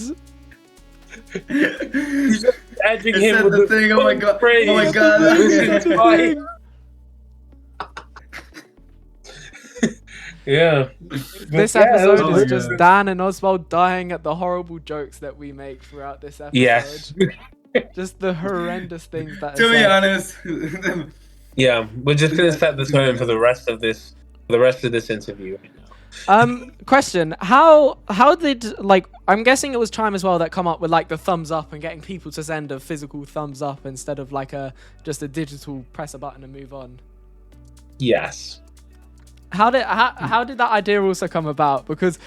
Edging I him said with the thing. Oh my god. praise. Oh my god. Yeah. This episode is just Dan and Oswald dying at the horrible jokes that we make throughout this episode. Yes. Just the horrendous things that. To be honest. Yeah, we're just gonna set the tone for the rest of this interview right now. Question: How did I'm guessing it was Chime as well that come up with the thumbs up and getting people to send a physical thumbs up instead of just a digital press a button and move on. Yes. How did that idea also come about? Because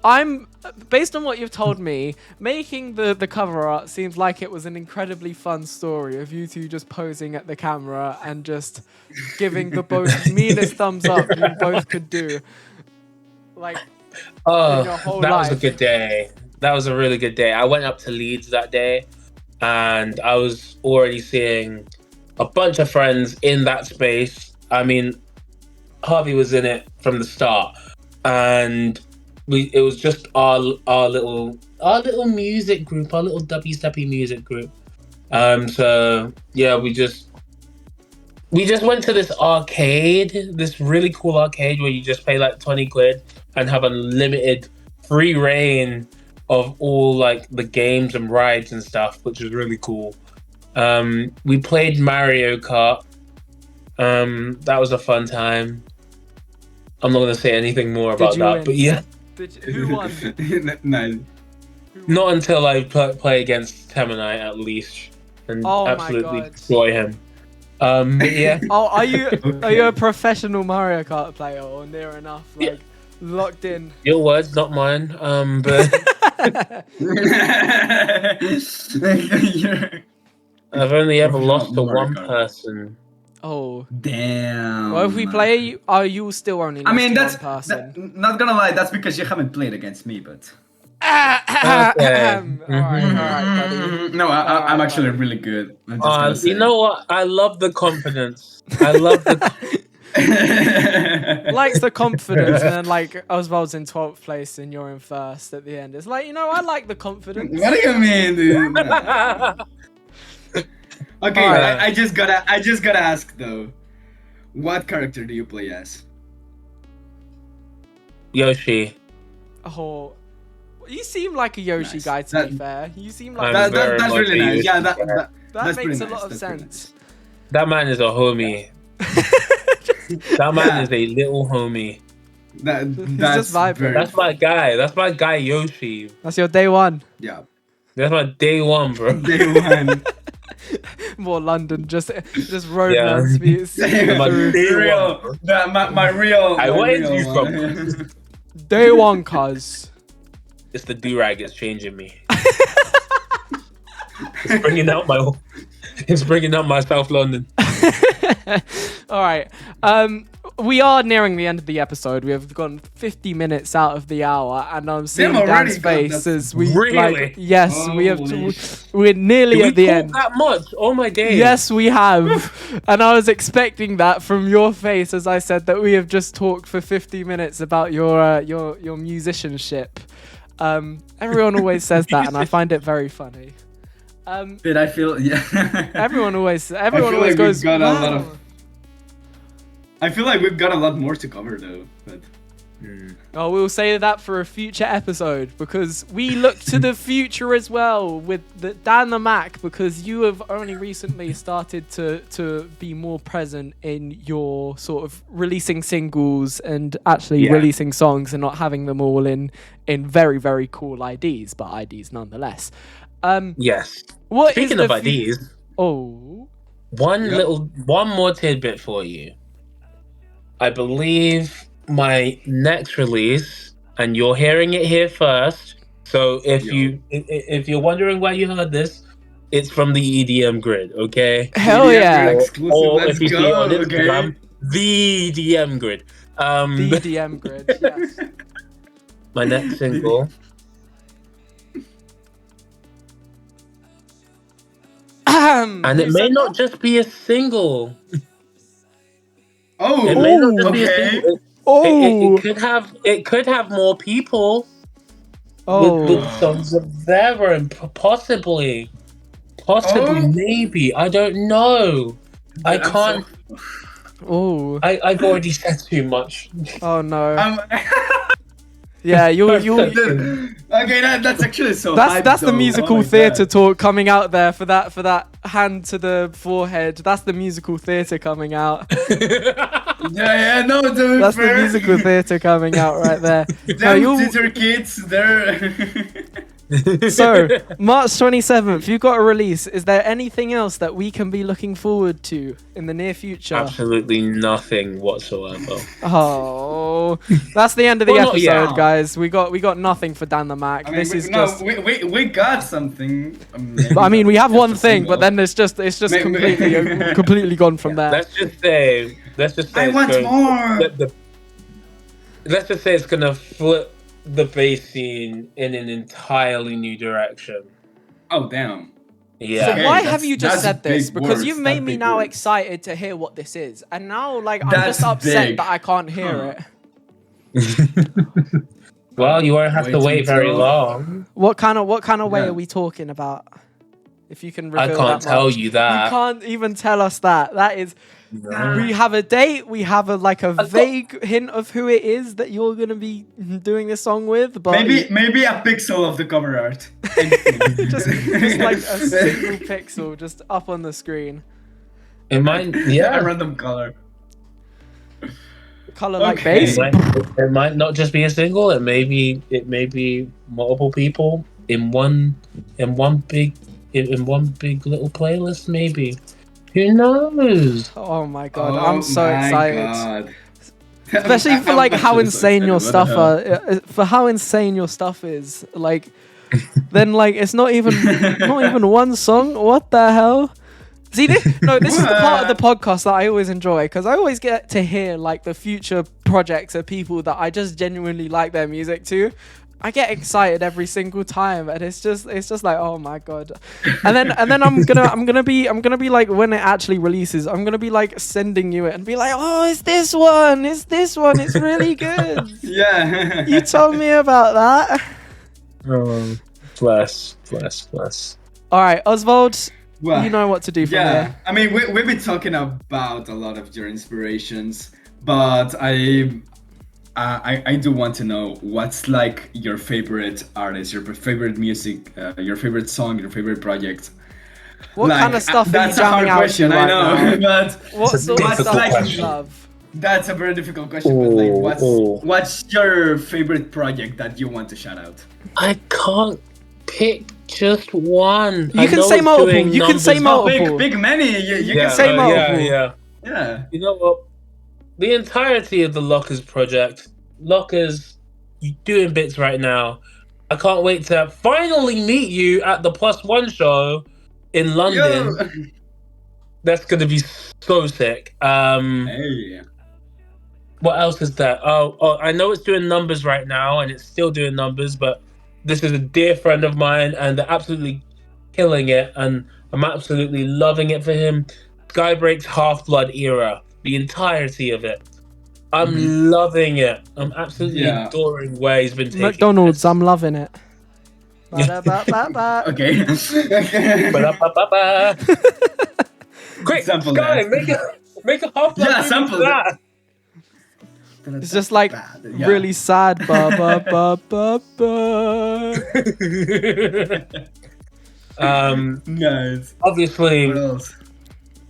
I'm based on what you've told me, making the cover art seems like it was an incredibly fun story of you two just posing at the camera and just giving the both meanest thumbs up you both could do. Oh, your whole that life. was a good day. That was a really good day. I went up to Leeds that day, and I was already seeing a bunch of friends in that space. I mean, Harvey was in it from the start, and it was just our little music group, our little dubby music group. So yeah, we just went to this arcade, this really cool arcade where you just pay £20 and have unlimited free reign of all the games and rides and stuff, which was really cool. We played Mario Kart. That was a fun time. I'm not gonna say anything more about that, win? but yeah. Who won? Nice. Not until I play against Temanite at least and absolutely destroy him. But yeah. Oh, are you a professional Mario Kart player or near enough? Locked in. Your words, not mine. But I've only ever lost to one person. Oh damn. Well, if we play, are you still only? I mean, that's one person. Not gonna lie, that's because you haven't played against me, but. Okay. All right, buddy. No, I'm actually really good. I'm just gonna say. You know what? I love the confidence. I love the. Likes the confidence, and then Oswald's in 12th place and you're in first at the end. It's I like the confidence. What do you mean, dude? Okay, Right. I just gotta ask though, what character do you play as? Yoshi. Oh, you seem like a Yoshi Nice. guy. To be fair, you seem like I'm very That's much really a nice. Yoshi Yeah, that that's makes pretty a lot nice. of That's pretty sense. That man is a homie. That man is a little homie. That's just vibing. very- That's my guy. That's my guy Yoshi. That's your day one. Yeah. That's my day one, bro. Day one. More London, just romance beats. My day real, one. my real. I my went real you one. Day one, cuz. It's the do-rag is changing me. It's bringing out my South London. All right. We are nearing the end of the episode. We have gone 50 minutes out of the hour, and I'm seeing Damn, already Dan's gone face that- as we Really? yes, we have. Holy shit. We're nearly Did at the we talk end. that much? Oh my days. Yes, we have. And I was expecting that from your face as I said that we have just talked for 50 minutes about your musicianship. Everyone always says that, and I find it very funny. Did I feel? Yeah. Everyone always feel like goes. we've got a lot "Wow." of- I feel like we've got a lot more to cover though, but Oh, we'll say that for a future episode because we look to the future as well with DanTheMak, because you have only recently started to be more present in your sort of releasing singles and actually releasing songs and not having them all in very, very cool IDs, but IDs nonetheless. Yes. What Speaking is of IDs, one more tidbit for you. I believe my next release, and you're hearing it here first. So if you're wondering why you heard this, it's from the EDM grid, okay? Hell yeah! Exclusive. Or Let's if you see it on Instagram, the EDM grid. The EDM grid. Yes. My next single. And it may not just be a single. Oh, it may not just be a single. It could have more people with songs of their own, possibly, maybe. I don't know. I can't. I've already said too much. Oh no. Yeah, you. Okay, that's actually so. That's the musical theatre talk coming out there for that hand to the forehead. That's the musical theatre coming out. No, that's the musical theatre coming out right there. Theatre kids, they're. So, March 27th, you've got a release. Is there anything else that we can be looking forward to in the near future? Absolutely nothing whatsoever. Oh, that's the end of the episode, guys. We got nothing for DanTheMak. We got something. I mean, we have one thing, but then it's just completely gone from there. Let's just say I want more. Let's just say it's gonna flip the bass scene in an entirely new direction. Oh damn. Yeah. So why have you just said this? Because you've made me now excited to hear what this is, and now I'm just upset that I can't hear it. Well, you won't have to wait very long. What kind of way are we talking about? If you can reveal I can't tell you that. You can't even tell us that. That is. No. We have a date. We have a vague hint of who it is that you're gonna be doing this song with. But maybe a pixel of the cover art. just like a single pixel, just up on the screen. It might, a random color. Color like bass. It might not just be a single. It may be multiple people in one big little playlist. Maybe. Who knows? Oh my god, I'm so excited. God. Especially for how insane your stuff are. For how insane your stuff is. Then it's not even one song. What the hell? See, this is the part of the podcast that I always enjoy, because I always get to hear the future projects of people that I just genuinely like their music to. I get excited every single time, and it's just like, oh my god. And then I'm gonna be when it actually releases, I'm gonna be sending you it and be like, oh, it's this one, it's really good. Yeah. You told me about that. Oh, bless. All right, Oswald, you know what to do from here. I mean, we've been talking about a lot of your inspirations, but I do want to know what's your favorite artist, your favorite music, your favorite song, your favorite project. What kind of stuff are you jamming out to right now? But what sort of stuff do you love? That's a very difficult question. But what's your favorite project that you want to shout out? I can't pick just one. You can say multiple. You can say multiple. Big many. You can say multiple. Yeah. You know what? The entirety of the Lockers project. Lockers, you're doing bits right now. I can't wait to finally meet you at the +1 show in London. Yo. That's gonna be so sick. Hey. What else is that? Oh, I know it's doing numbers right now, and it's still doing numbers, but this is a dear friend of mine, and they're absolutely killing it, and I'm absolutely loving it for him. Skybreak's Half-Blood era. The entirety of it. I'm loving it. I'm absolutely adoring where he's been taking McDonald's, this. I'm loving it. Okay. Quick, Sky, make a Half-Blood. Yeah, sample that. It's just like really sad. Ba, ba, ba, ba, ba. Nice. Obviously, What else?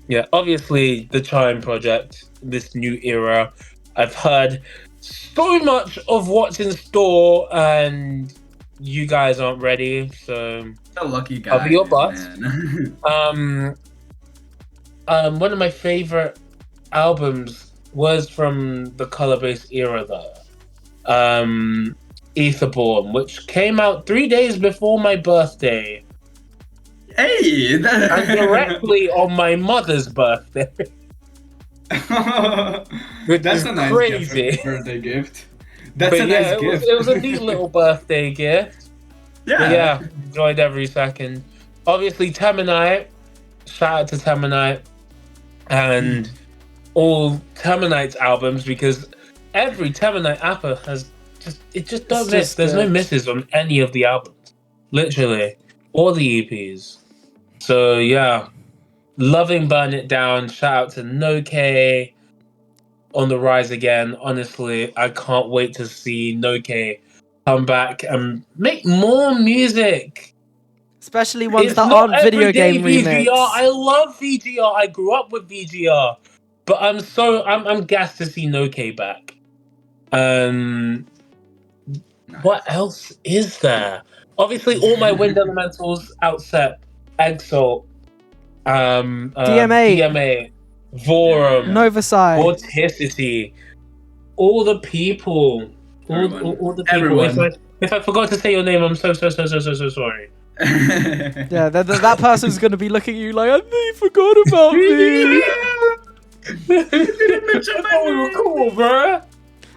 yeah, obviously the Chime project, this new era. I've heard so much of what's in store, and you guys aren't ready, so A lucky guy. I'll be your boss. Man. One of my favorite albums was from the color-based era, though. Etherborn, which came out 3 days before my birthday, Hey, and directly on my mother's birthday. Which that's is a nice crazy. birthday gift. That's But a yeah, nice gift. it was a neat little birthday gift. Yeah. But yeah, enjoyed every second. Obviously, Temanite. Shout out to Temanite and all Temanite's albums, because every Temanite apple has just don't miss. There's no misses on any of the albums, literally, or the EPs. So yeah, loving Burn It Down. Shout out to No K on the rise again. Honestly, I can't wait to see No K come back and make more music. Especially ones It's that not aren't video everyday game remix. VGR. I love VGR. I grew up with VGR, but I'm gassed to see No K back. What else is there? Obviously, all my wind elementals outset, Exalt, DMA, Vorum, Novasai, Vorticity, all the people, all the people. Everyone. If I forgot to say your name, I'm so sorry. Yeah, that person's gonna be looking at you like, they forgot about me. Oh, we were cool, bro.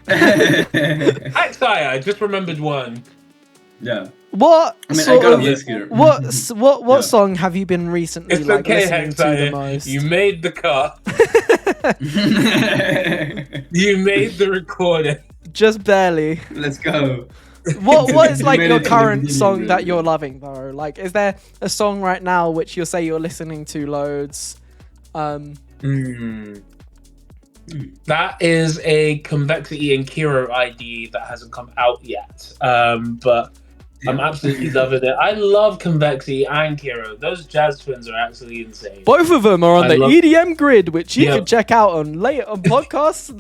Actually, I just remembered one. Yeah. What I mean, sort I got a of list here. what Yeah. song have you been recently It's like okay, listening to the Hexai. most? You made the cut. You made the recording. Just barely. Let's go. What is like You made your it to the current beginning, song really. that you're loving though? Like, is there a song right now which you'll say you're listening to loads? That is a Convexity and Kiro ID that hasn't come out yet. But I'm absolutely loving it. I love Convexity and Kiro. Those jazz twins are absolutely insane. Both of them are on the EDM grid, which you Yep. can check out on later on podcasts.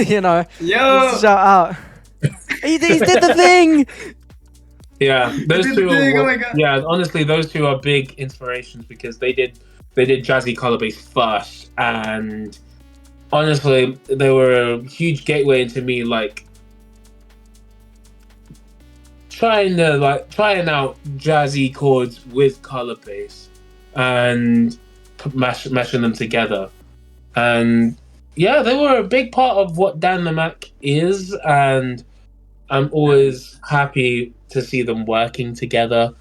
You know, Yo. shout out. He did the thing. Yeah, those did two. the thing, Are, oh my God. Yeah, honestly, those two are big inspirations because they did jazzy color bass first, and honestly, they were a huge gateway into me like trying out jazzy chords with color bass and meshing them together. And yeah, they were a big part of what DanTheMak is, and I'm always happy to see them working together.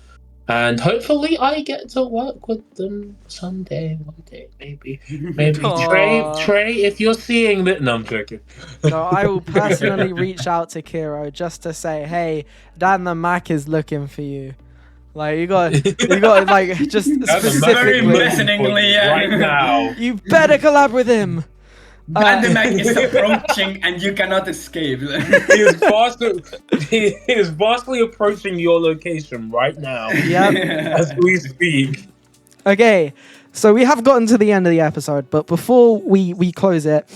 And hopefully I get to work with them someday, one day, maybe. Aw. Trey, if you're seeing that, no, I'm joking. No, I will personally reach out to Kiro just to say, hey, DanTheMak is looking for you. Like you got like just That's very specifically. menacingly, yeah. right now. You better collab with him. DanTheMak is approaching and you cannot escape. He is vastly approaching your location right now. Yep. As we speak. Okay, so we have gotten to the end of the episode, but before we close it,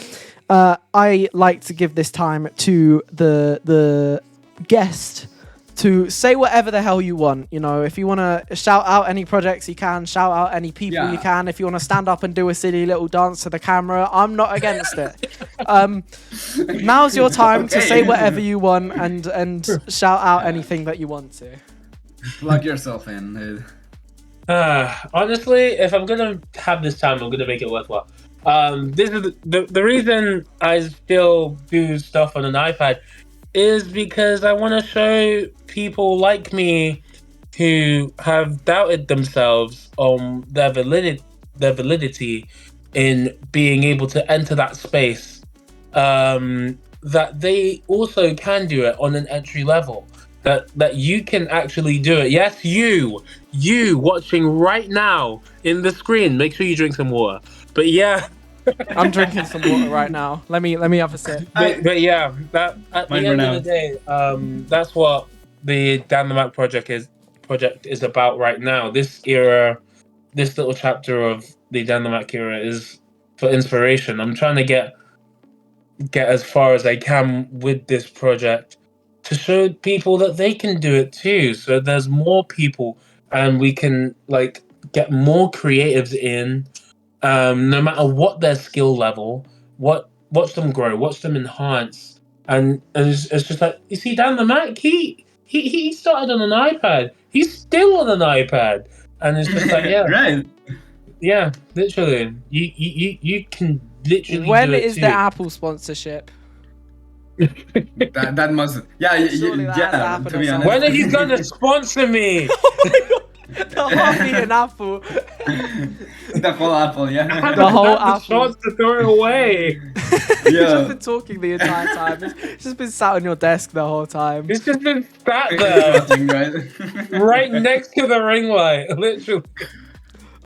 I like to give this time to the guest to say whatever the hell you want. You know, if you want to shout out any projects, you can. Shout out any people, you can. If you want to stand up and do a silly little dance to the camera, I'm not against it. Now's your time to say whatever you want and shout out anything that you want to. Plug yourself in, dude. Honestly, if I'm gonna have this time, I'm gonna make it worthwhile. This is the reason I still do stuff on an iPad is because I want to show people like me who have doubted themselves on their validity in being able to enter that space, that they also can do it on an entry level, that you can actually do it. Yes, you watching right now in the screen, make sure you drink some water. But yeah, I'm drinking some water right now. Let me have a sip. But yeah, that at the Mine end ran of the out. day, that's what the DanTheMak project is about right now. This era, this little chapter of the DanTheMak era is for inspiration. I'm trying to get as far as I can with this project to show people that they can do it too. So there's more people, and we can like get more creatives in, no matter what their skill level. Watch them grow, watch them enhance, and it's just like you see DanTheMak. He started on an iPad. He's still on an iPad, and it's just like Right. yeah, literally. You can literally When do it is too. the Apple sponsorship? That must. Yeah, Surely that has to yeah. happen To at be some honest. When are you gonna sponsor me? The half-eaten apple. The whole apple, I yeah. haven't The whole had the apple. chance to throw it away. You've Yeah. just been talking the entire time. It's just been sat on your desk the whole time. It's just been sat It's there, rotting, right? right next to the ring light, literally.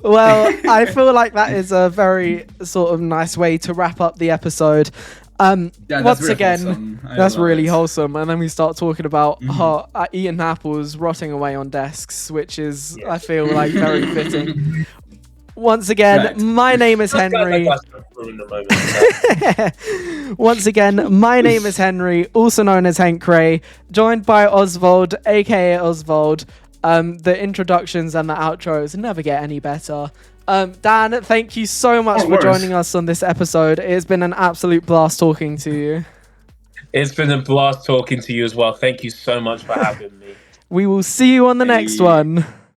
Well, I feel like that is a very sort of nice way to wrap up the episode. Yeah, that's Once really again, wholesome. I that's love really it. wholesome. And then we start talking about Mhm. eating apples rotting away on desks, which is, Yeah. I feel like, very fitting. Once again, Right. my name is Those guys are Henry. glass of room in the moment. Once again, my name is Henry, also known as Hank Ray, joined by Oswald, aka Oswald. The introductions and the outros never get any better. Dan, thank you so much Of for course. joining us on this episode. It's been an absolute blast talking to you. It's been a blast talking to you as well. Thank you so much for having me. We will see you on the next Hey. one.